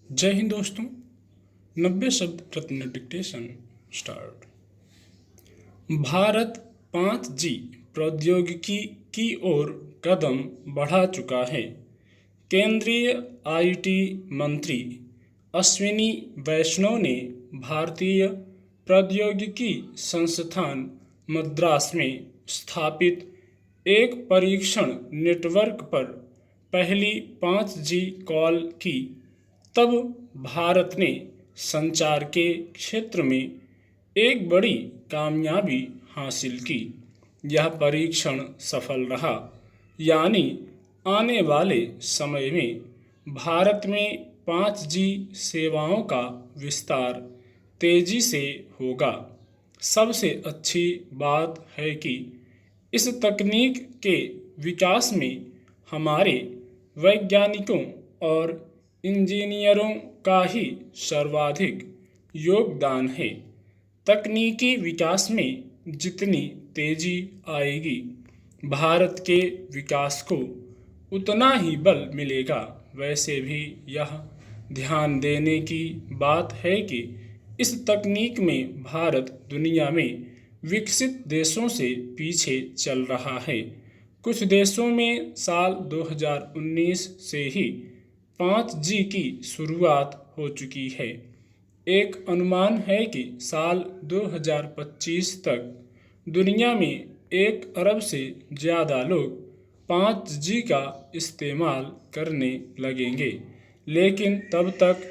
जय हिंद दोस्तों। 90 शब्द प्रति minute dictation start. Bharat 5G प्रौद्योगिकी की ओर कदम बढ़ा चुका है। केंद्रीय आईटी मंत्री अश्विनी वैष्णव ने भारतीय प्रौद्योगिकी संस्थान मद्रास में स्थापित एक परीक्षण नेटवर्क पर पहली 5G कॉल की। तब भारत ने संचार के क्षेत्र में एक बड़ी कामयाबी हासिल की। यह परीक्षण सफल रहा, यानी आने वाले समय में भारत में 5G सेवाओं का विस्तार तेजी से होगा। सबसे अच्छी बात है कि इस तकनीक के विकास में हमारे वैज्ञानिकों और इंजीनियरों का ही सर्वाधिक योगदान है। तकनीकी विकास में जितनी तेजी आएगी, भारत के विकास को उतना ही बल मिलेगा। वैसे भी यह ध्यान देने की बात है कि इस तकनीक में भारत दुनिया में विकसित देशों से पीछे चल रहा है। कुछ देशों में साल 2019 से ही 5G की शुरुआत हो चुकी है। एक अनुमान है कि साल 2025 तक दुनिया में 1 अरब से ज़्यादा लोग 5G का इस्तेमाल करने लगेंगे, लेकिन तब तक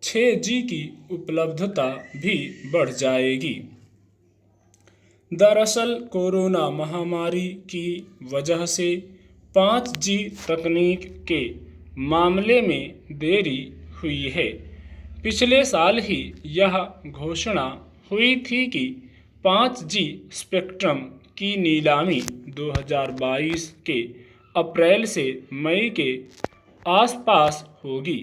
6G की उपलब्धता भी बढ़ जाएगी। दरअसल कोरोना महामारी की वजह से 5G तकनीक के मामले में देरी हुई है। पिछले साल ही यह घोषणा हुई थी कि 5G स्पेक्ट्रम की नीलामी 2022 के अप्रैल से मई के आसपास होगी,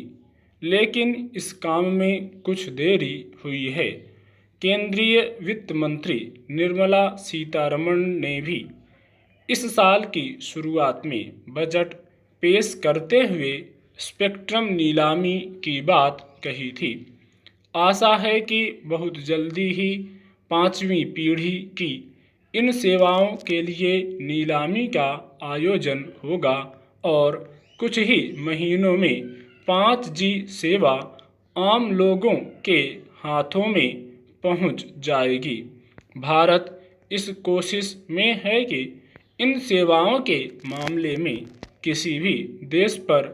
लेकिन इस काम में कुछ देरी हुई है। केंद्रीय वित्त मंत्री निर्मला सीतारमण ने भी इस साल की शुरुआत में बजट पेश करते हुए स्पेक्ट्रम नीलामी की बात कही थी। आशा है कि बहुत जल्दी ही 5वीं पीढ़ी की इन सेवाओं के लिए नीलामी का आयोजन होगा और कुछ ही महीनों में 5G सेवा आम लोगों के हाथों में पहुंच जाएगी। भारत इस कोशिश में है कि इन सेवाओं के मामले में किसी भी देश पर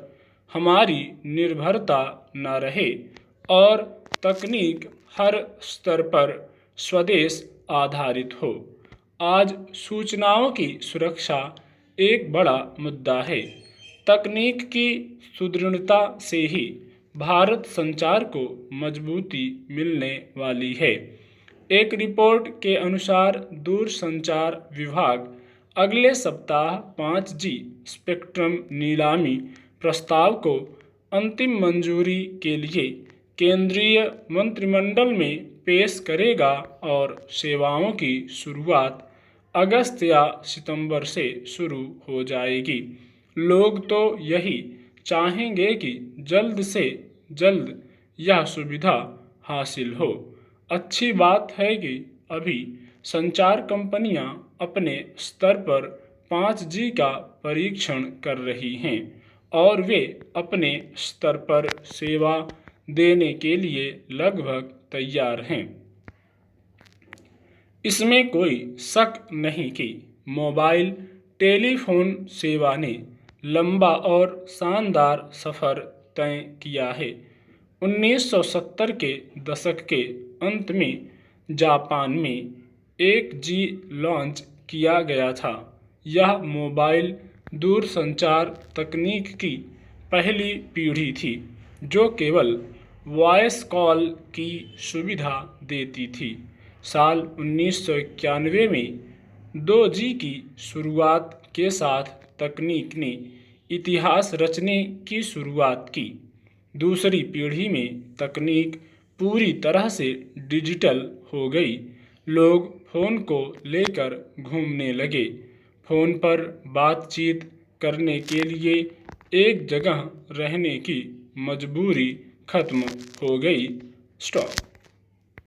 हमारी निर्भरता न रहे और तकनीक हर स्तर पर स्वदेश आधारित हो। आज सूचनाओं की सुरक्षा एक बड़ा मुद्दा है। तकनीक की सुदृढ़ता से ही भारत संचार को मजबूती मिलने वाली है। एक रिपोर्ट के अनुसार दूरसंचार विभाग अगले सप्ताह 5G स्पेक्ट्रम नीलामी प्रस्ताव को अंतिम मंजूरी के लिए केंद्रीय मंत्रिमंडल में पेश करेगा और सेवाओं की शुरुआत अगस्त या सितंबर से शुरू हो जाएगी। लोग तो यही चाहेंगे कि जल्द से जल्द यह सुविधा हासिल हो। अच्छी बात है कि अभी संचार कंपनियां अपने स्तर पर 5G का परीक्षण कर रही हैं और वे अपने स्तर पर सेवा देने के लिए लगभग तैयार हैं। इसमें कोई शक नहीं कि मोबाइल टेलीफोन सेवा ने लंबा और शानदार सफ़र तय किया है। 1970 के दशक के अंत में जापान में 1G लॉन्च किया गया था। यह मोबाइल दूरसंचार तकनीक की पहली पीढ़ी थी जो केवल वॉइस कॉल की सुविधा देती थी। साल 1991 में 2G की शुरुआत के साथ तकनीक ने इतिहास रचने की शुरुआत की। दूसरी पीढ़ी में तकनीक पूरी तरह से डिजिटल हो गई। लोग फ़ोन को लेकर घूमने लगे। फ़ोन पर बातचीत करने के लिए एक जगह रहने की मजबूरी खत्म हो गई। स्टॉप।